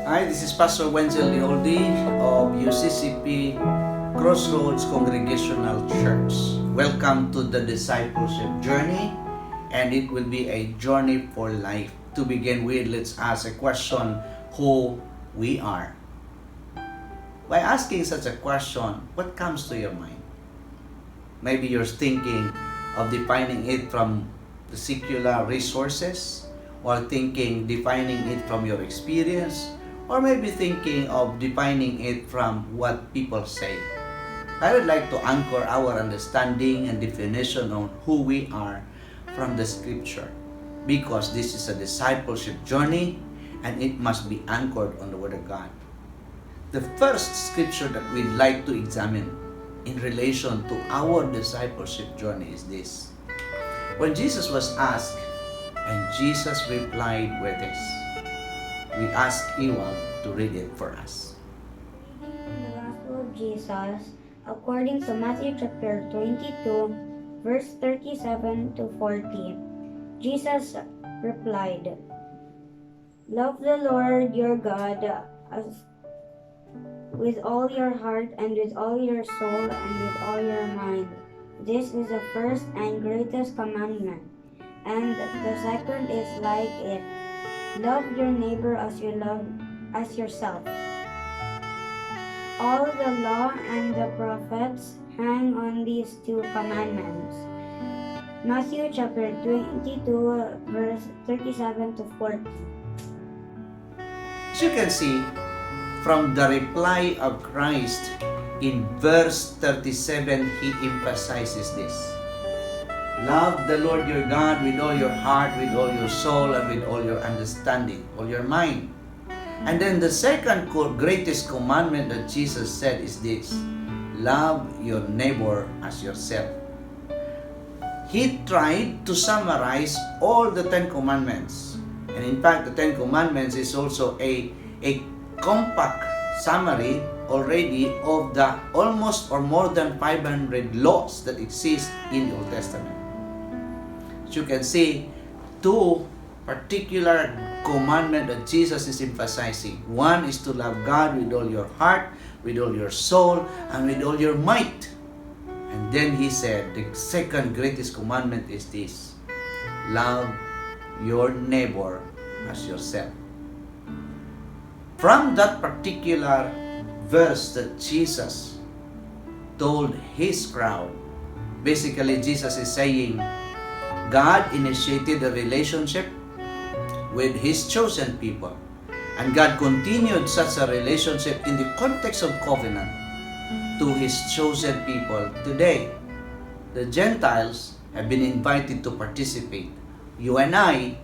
Hi, this is Pastor Wenzel Leoldi of UCCP CROSSroads Congregational Church. Welcome to the Discipleship journey, and it will be a journey for life. To begin with, let's ask a question: who we are. By asking such a question, what comes to your mind? Maybe you're thinking of defining it from the secular resources, or defining it from your experience, or maybe thinking of defining it from what people say. I would like to anchor our understanding and definition on who we are from the scripture, because this is a discipleship journey and it must be anchored on the Word of God. The first scripture that we'd like to examine in relation to our discipleship journey is this. When Jesus was asked, and Jesus replied with this. We ask Iwal to read it for us. Reading from the Gospel of Jesus according to Matthew chapter 22, verse 37 to 40. Jesus replied, "Love the Lord your God with all your heart and with all your soul and with all your mind. This is the first and greatest commandment. And the second is like it. Love your neighbor as yourself. All the law and the prophets hang on these two commandments." Matthew chapter 22, verse 37 to 40. As you can see, from the reply of Christ in verse 37, he emphasizes this. Love the Lord your God with all your heart, with all your soul, and with all your understanding, all your mind. And then the second greatest commandment that Jesus said is this: love your neighbor as yourself. He tried to summarize all the 10 commandments. And in fact, the 10 commandments is also a compact summary already of the almost or more than 500 laws that exist in the Old Testament. As you can see, two particular commandments that Jesus is emphasizing. One is to love God with all your heart, with all your soul, and with all your might. And then he said, the second greatest commandment is this: love your neighbor as yourself. From that particular verse that Jesus told his crowd, basically Jesus is saying, God initiated a relationship with His chosen people. And God continued such a relationship in the context of covenant to His chosen people today. The Gentiles have been invited to participate. You and I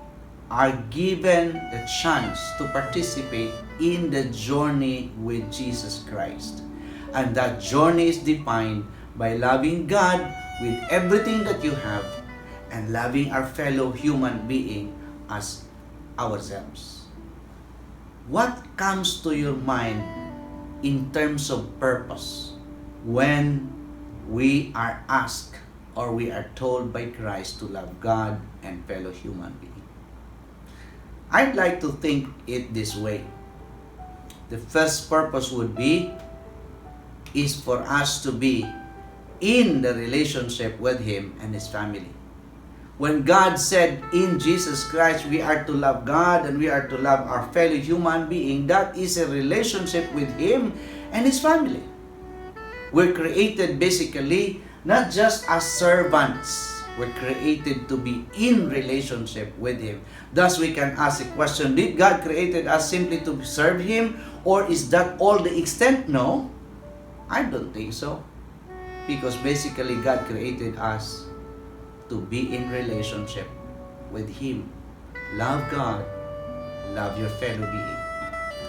are given the chance to participate in the journey with Jesus Christ. And that journey is defined by loving God with everything that you have, and loving our fellow human being as ourselves. What comes to your mind in terms of purpose when we are asked or we are told by Christ to love God and fellow human being? I'd like to think it this way. The first purpose would be is for us to be in the relationship with Him and His family. When God said in Jesus Christ we are to love God and we are to love our fellow human being, that is a relationship with Him and His family. We're created basically not just as servants. We're created to be in relationship with Him. Thus we can ask a question: did God created us simply to serve Him, or is that all the extent? No, I don't think so. Because basically God created us to be in relationship with Him. Love God, love your fellow being.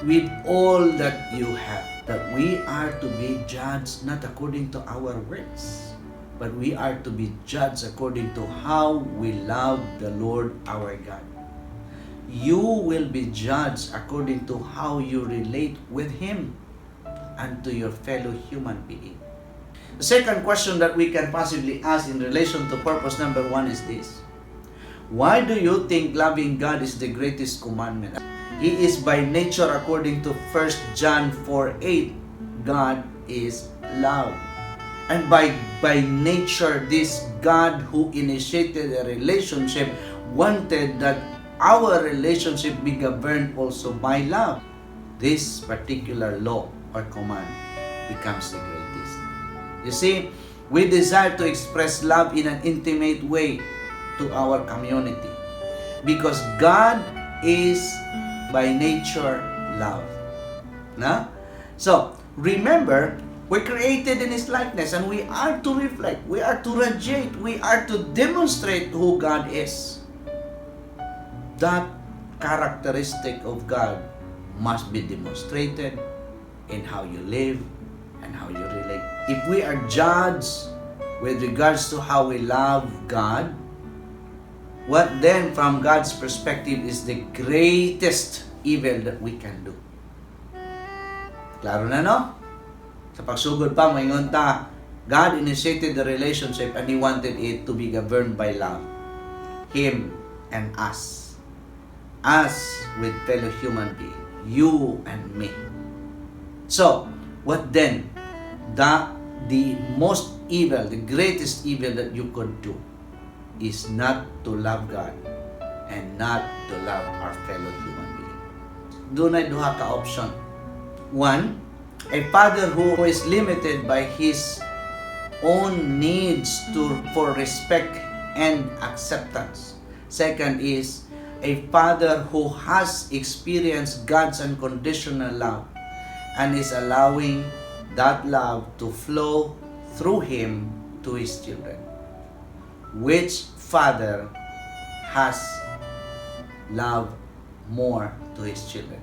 With all that you have, that we are to be judged not according to our works, but we are to be judged according to how we love the Lord our God. You will be judged according to how you relate with Him and to your fellow human being. The second question that we can possibly ask in relation to purpose number 1 is this: why do you think loving God is the greatest commandment? He is by nature, according to 1 John 4:8, God is love. And by nature, this God who initiated a relationship wanted that our relationship be governed also by love. This particular law or command becomes the greatest. You see, we desire to express love in an intimate way to our community because God is by nature love. Na? So, remember, we're created in His likeness and we are to reflect, we are to radiate, we are to demonstrate who God is. That characteristic of God must be demonstrated in how you live and how you relate. If we are judged with regards to how we love God, what then from God's perspective is the greatest evil that we can do? Klaro na, no? Sa pagsugod pa, maingon ta, God initiated the relationship and He wanted it to be governed by love. Him and us. Us with fellow human being. You and me. So, what then? The most evil, the greatest evil that you could do is not to love God and not to love our fellow human being. Doon ay duha ka option. One, a father who is limited by his own needs for respect and acceptance. Second is a father who has experienced God's unconditional love and is allowing that love to flow through him to his children. Which father has love more to his children?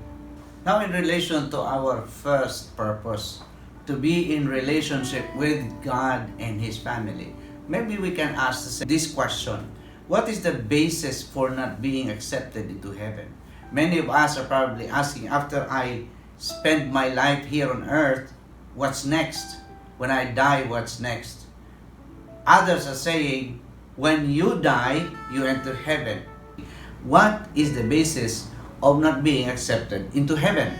Now, in relation to our first purpose, to be in relationship with God and His family, maybe we can ask this question: what is the basis for not being accepted into heaven? Many of us are probably asking, after I spend my life here on earth, what's next? When I die, what's next? Others are saying, when you die, you enter heaven. What is the basis of not being accepted into heaven?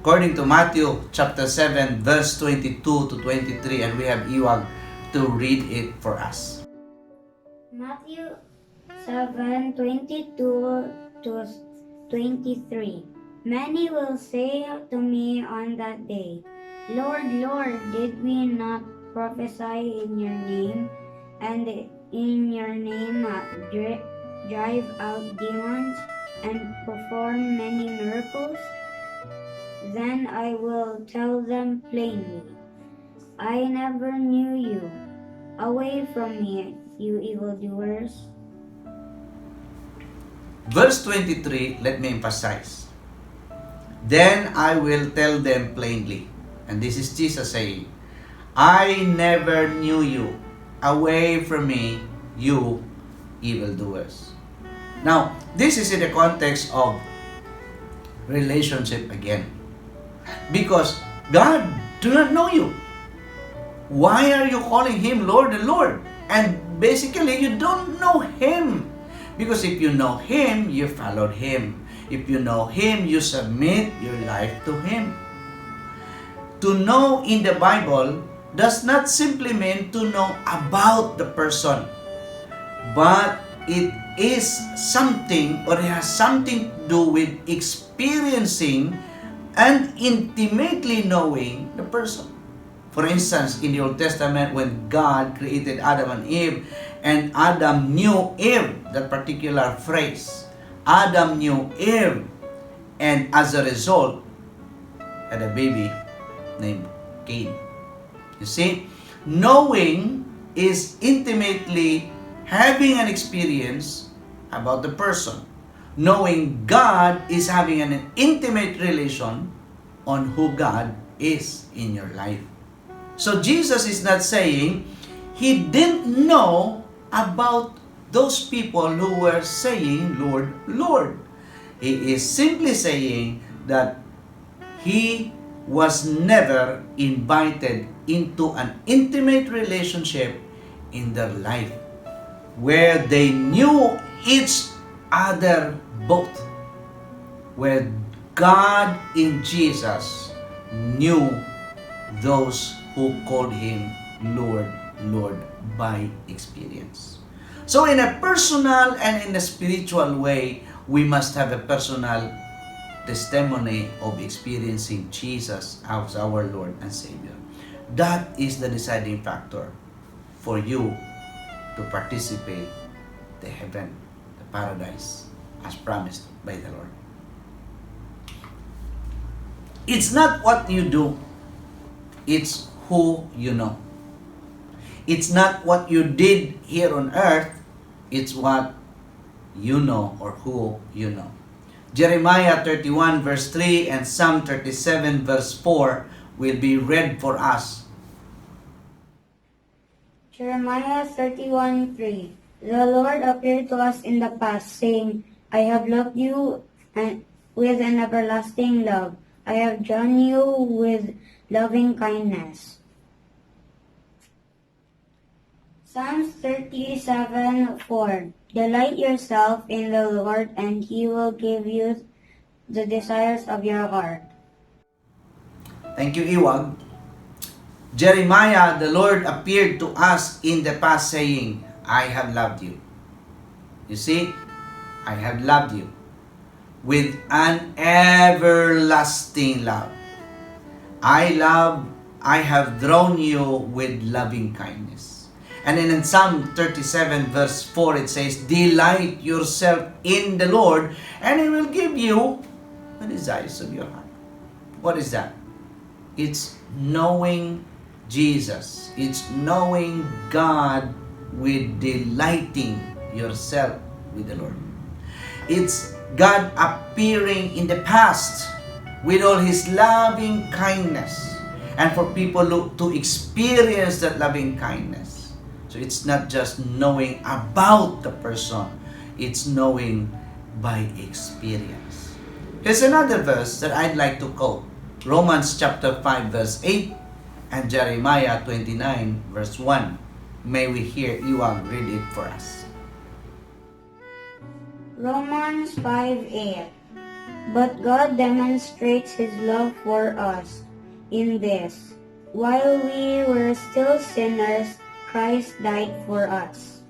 According to Matthew chapter 7, verse 22 to 23, and we have Iwag to read it for us. Matthew 7:22 to 23. Many will say to me on that day, Lord, Lord, did we not prophesy in your name, and in your name drive out demons, and perform many miracles? Then I will tell them plainly, I never knew you. Away from me, you evildoers. Verse 23, let me emphasize. Then I will tell them plainly. And this is Jesus saying, I never knew you. Away from me, you evildoers. Now, this is in the context of relationship again. Because God do not know you. Why are you calling Him Lord and Lord? And basically, you don't know Him. Because if you know Him, you followed Him. If you know Him, you submit your life to Him. To know in the Bible does not simply mean to know about the person, but it is something, or it has something to do with experiencing and intimately knowing the person. For instance, in the Old Testament, when God created Adam and Eve, and Adam knew Eve, that particular phrase, Adam knew Eve, and as a result, had a baby named Cain. You see, knowing is intimately having an experience about the person. Knowing God is having an intimate relation on who God is in your life. So Jesus is not saying He didn't know about those people who were saying, Lord, Lord. He is simply saying that He was never invited into an intimate relationship in their life where they knew each other both. where God in Jesus knew those who called Him Lord, Lord by experience. So in a personal and in a spiritual way, we must have a personal testimony of experiencing Jesus as our Lord and Savior. That is the deciding factor for you to participate the heaven, the paradise, as promised by the Lord. It's not what you do, it's who you know. It's not what you did here on earth, it's what you know or who you know. Jeremiah 31 verse 3 and Psalm 37 verse 4 will be read for us. Jeremiah 31:3. The Lord appeared to us in the past, saying, I have loved you with an everlasting love. I have drawn you with loving kindness. Psalms 37:4. Delight yourself in the Lord, and He will give you the desires of your heart. Thank you, Iwag. Jeremiah, the Lord appeared to us in the past saying, I have loved you. You see, I have loved you with an everlasting love. I have drawn you with loving kindness. And in Psalm 37 verse 4 it says, delight yourself in the Lord and He will give you the desires of your heart. What is that? It's knowing Jesus. It's knowing God with delighting yourself with the Lord. It's God appearing in the past with all His loving kindness and for people to experience that loving kindness. So it's not just knowing about the person, it's knowing by experience. Here's another verse that I'd like to quote. Romans chapter 5 verse 8 and Jeremiah 29 verse 1. May we hear Iwag read it for us. Romans 5:8. But God demonstrates His love for us in this: while we were still sinners, Christ died for us.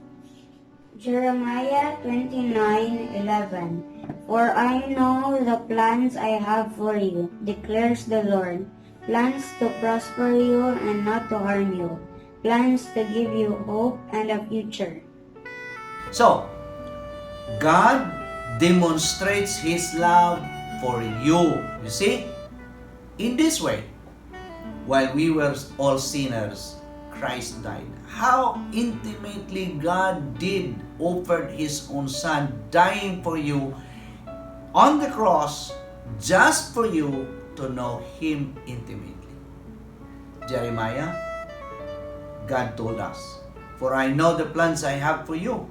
Jeremiah 29:11. For I know the plans I have for you, declares the Lord, plans to prosper you and not to harm you, plans to give you hope and a future. So, God demonstrates His love for you. You see? In this way, while we were all sinners, Christ died. How intimately God did offered His own Son dying for you on the cross just for you to know Him intimately. Jeremiah, God told us, for I know the plans I have for you,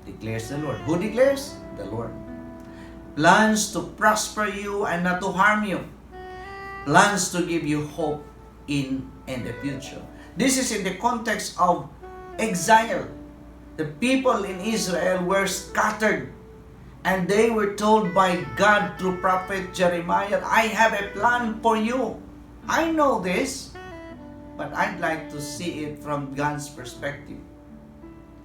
declares the Lord. Who declares? The Lord. Plans to prosper you and not to harm you. Plans to give you hope in the future. This is in the context of exile. The people in Israel were scattered and they were told by God through prophet Jeremiah, I have a plan for you. I know this, but I'd like to see it from God's perspective.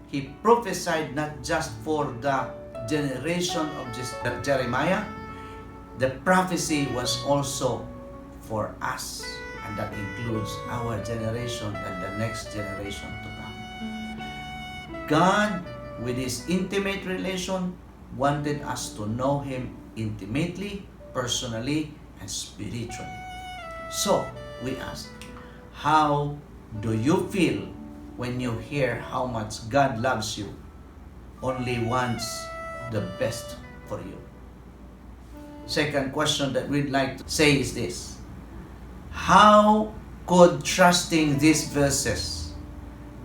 He prophesied not just for the generation of Jeremiah, the prophecy was also for us, and that includes our generation and the next generation to come. God, with His intimate relation, wanted us to know Him intimately, personally, and spiritually. So, we ask, how do you feel when you hear how much God loves you, only wants the best for you? Second question that we'd like to say is this: how could trusting these verses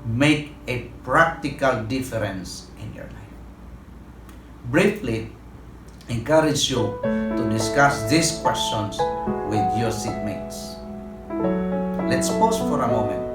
make a practical difference in your life? Briefly, encourage you to discuss these questions with your seatmates. Let's pause for a moment.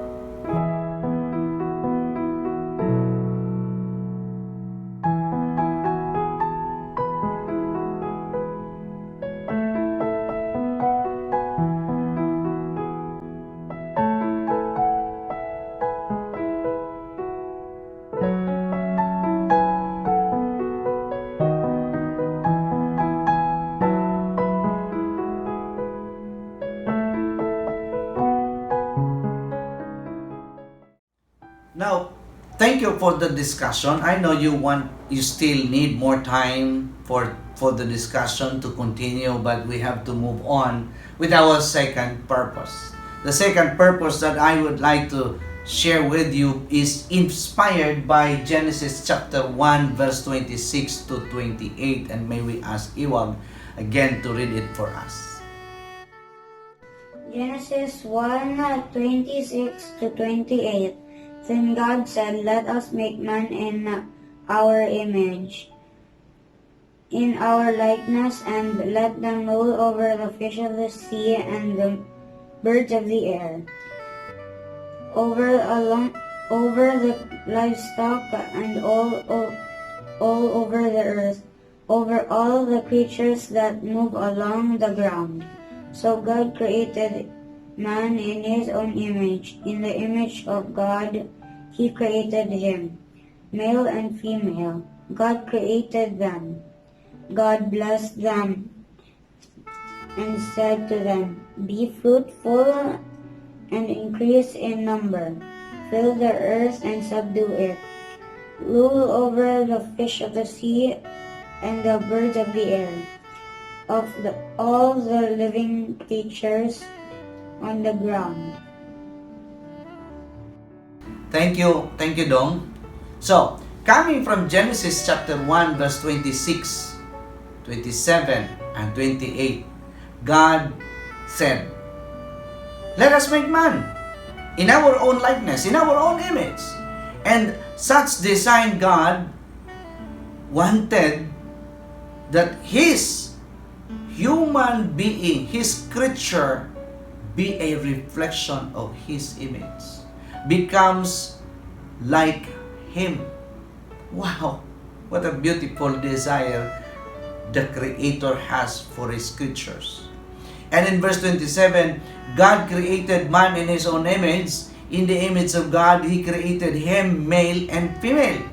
for the discussion. I know you still need more time for the discussion to continue, but we have to move on with our second purpose. The second purpose that I would like to share with you is inspired by Genesis chapter 1 verse 26 to 28, and may we ask Iwag again to read it for us. Genesis 1:26 to 28. Then God said, "Let us make man in our image, in our likeness, and let them rule over the fish of the sea and the birds of the air, over the livestock and all over the earth, over all the creatures that move along the ground." So God created man in his own image. In the image of God, he created him. Male and female, God created them. God blessed them and said to them, "Be fruitful and increase in number. Fill the earth and subdue it. Rule over the fish of the sea and the birds of the air, of all the living creatures on the ground." Thank you, Dong. So, coming from Genesis chapter 1 verse 26, 27, and 28, God said, "Let us make man in our own likeness, in our own image." And such design God wanted that His human being, His creature, be a reflection of His image, becomes like Him. Wow, what a beautiful desire the Creator has for His creatures. And in verse 27, God created man in His own image. In the image of God, He created him, male and female.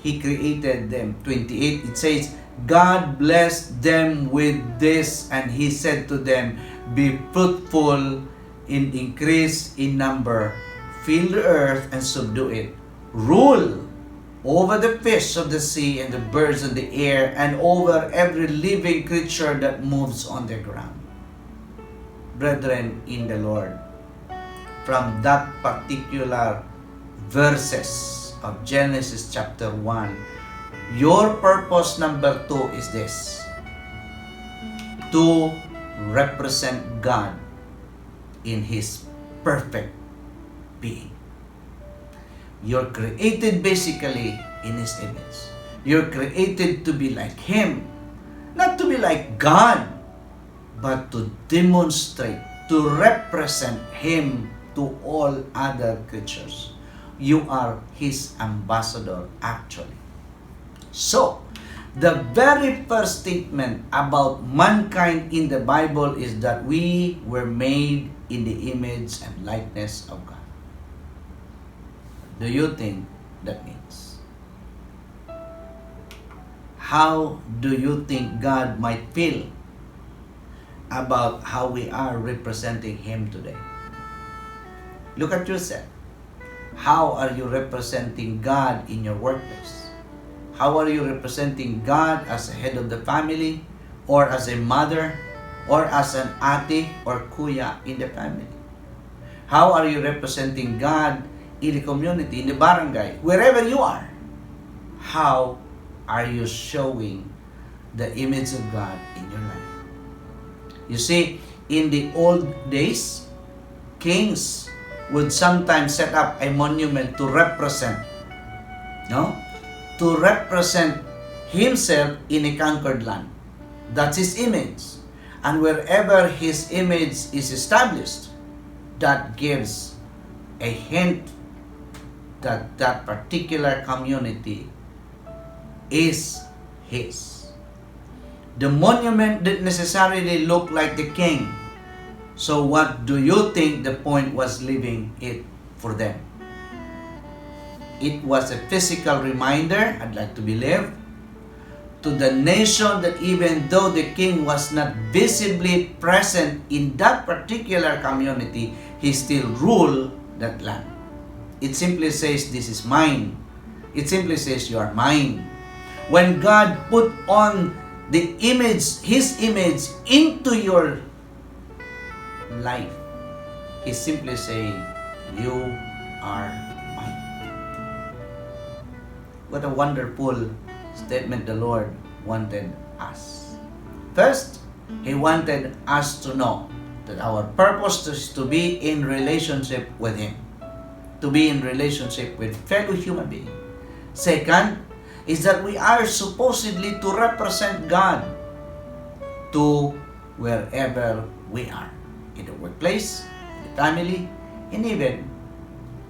He created them. 28, it says, God blessed them with this, and He said to them, "Be fruitful and increase in number. Fill the earth and subdue it. Rule over the fish of the sea and the birds of the air, and over every living creature that moves on the ground." Brethren in the Lord, from that particular verses of Genesis chapter 1, your purpose number 2 is this: to represent God in His perfect being. You're created basically in His image. You're created to be like Him, not to be like God, but to demonstrate, to represent Him to all other creatures. You are His ambassador actually. So, the very first statement about mankind in the Bible is that we were made in the image and likeness of God. Do you think that means? How do you think God might feel about how we are representing Him today? Look at yourself. How are you representing God in your workplace? How are you representing God as a head of the family, or as a mother, or as an ate or kuya in the family? How are you representing God in the community, in the barangay, wherever you are? How are you showing the image of God in your life? You see, in the old days, kings would sometimes set up a monument to represent, to represent himself in a conquered land. That's his image. And wherever his image is established, that gives a hint that that particular community is his. The monument didn't necessarily look like the king. So what do you think the point was leaving it for them? It was a physical reminder, I'd like to believe, to the nation that even though the king was not visibly present in that particular community, he still ruled that land. It simply says, "This is mine. It simply says you are mine. When God put on the image, His image into your life, He's simply saying, you are mine. What a wonderful statement the Lord wanted us. First, He wanted us to know that our purpose is to be in relationship with Him, to be in relationship with fellow human beings. Second, is that we are supposedly to represent God to wherever we are, in the workplace, in the family, and even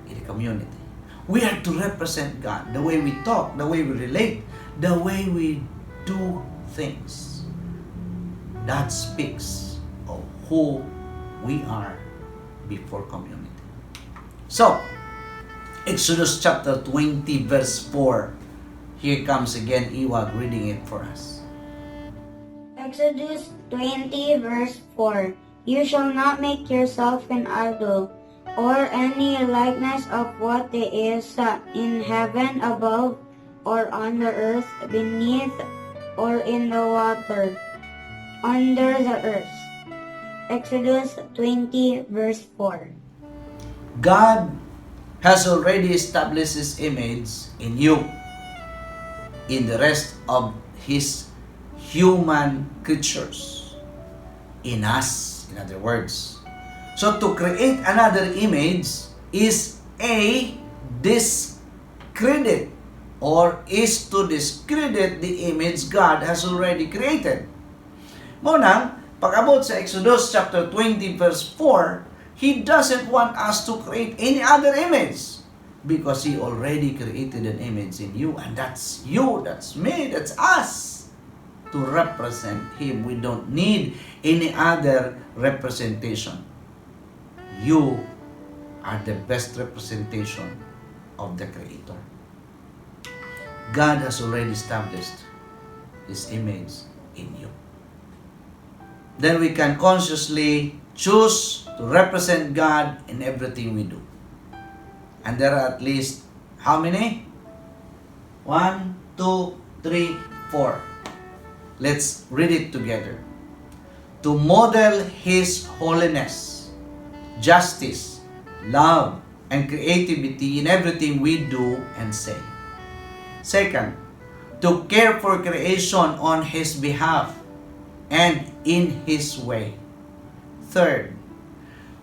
in the community. We are to represent God, the way we talk, the way we relate, the way we do things. That speaks of who we are before community. So, Exodus chapter 20 verse 4. Here comes again Iwag reading it for us. Exodus 20 verse 4. You shall not make yourself an idol, or any likeness of what is in heaven above, or on the earth beneath, or in the water under the earth. Exodus 20 verse 4. God has already established His image in you, in the rest of His human creatures, in us, in other words. So to create another image is a discredit, or is to discredit the image God has already created. Muna, pag-abot sa Exodus chapter 20 verse 4, He doesn't want us to create any other image, because He already created an image in you, and that's you, that's me, that's us, to represent Him. We don't need any other representation. You are the best representation of the Creator. God has already established His image in you. Then we can consciously choose to represent God in everything we do. And there are at least, how many? 1, 2, 3, 4. Let's read it together. To model His holiness, justice, love, and creativity in everything we do and say. Second, to care for creation on His behalf and in His way. Third,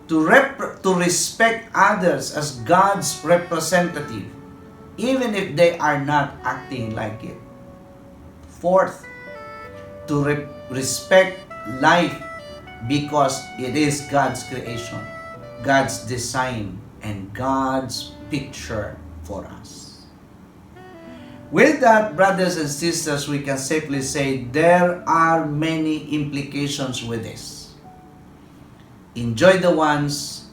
to respect others as God's representative, even if they are not acting like it. Fourth, to respect life because it is God's creation, God's design, and God's picture for us. With that, brothers and sisters, we can safely say there are many implications with this. Enjoy the ones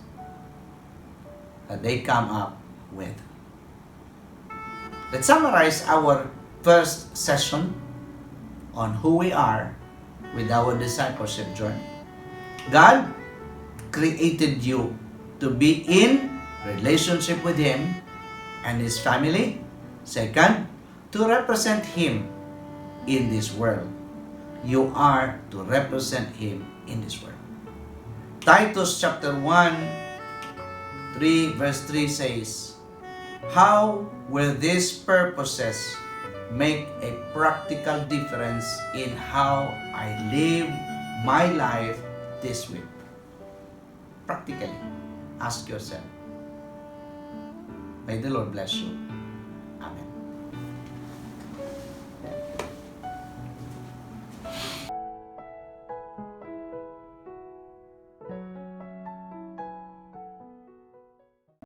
that they come up with. Let's summarize our first session on who we are with our discipleship journey. God created you to be in relationship with Him and His family. Second, to represent Him in this world. You are to represent Him in this world. Titus chapter 1, 3 verse 3 says, how will these purposes make a practical difference in how I live my life this week? Practically, ask yourself. May the Lord bless you.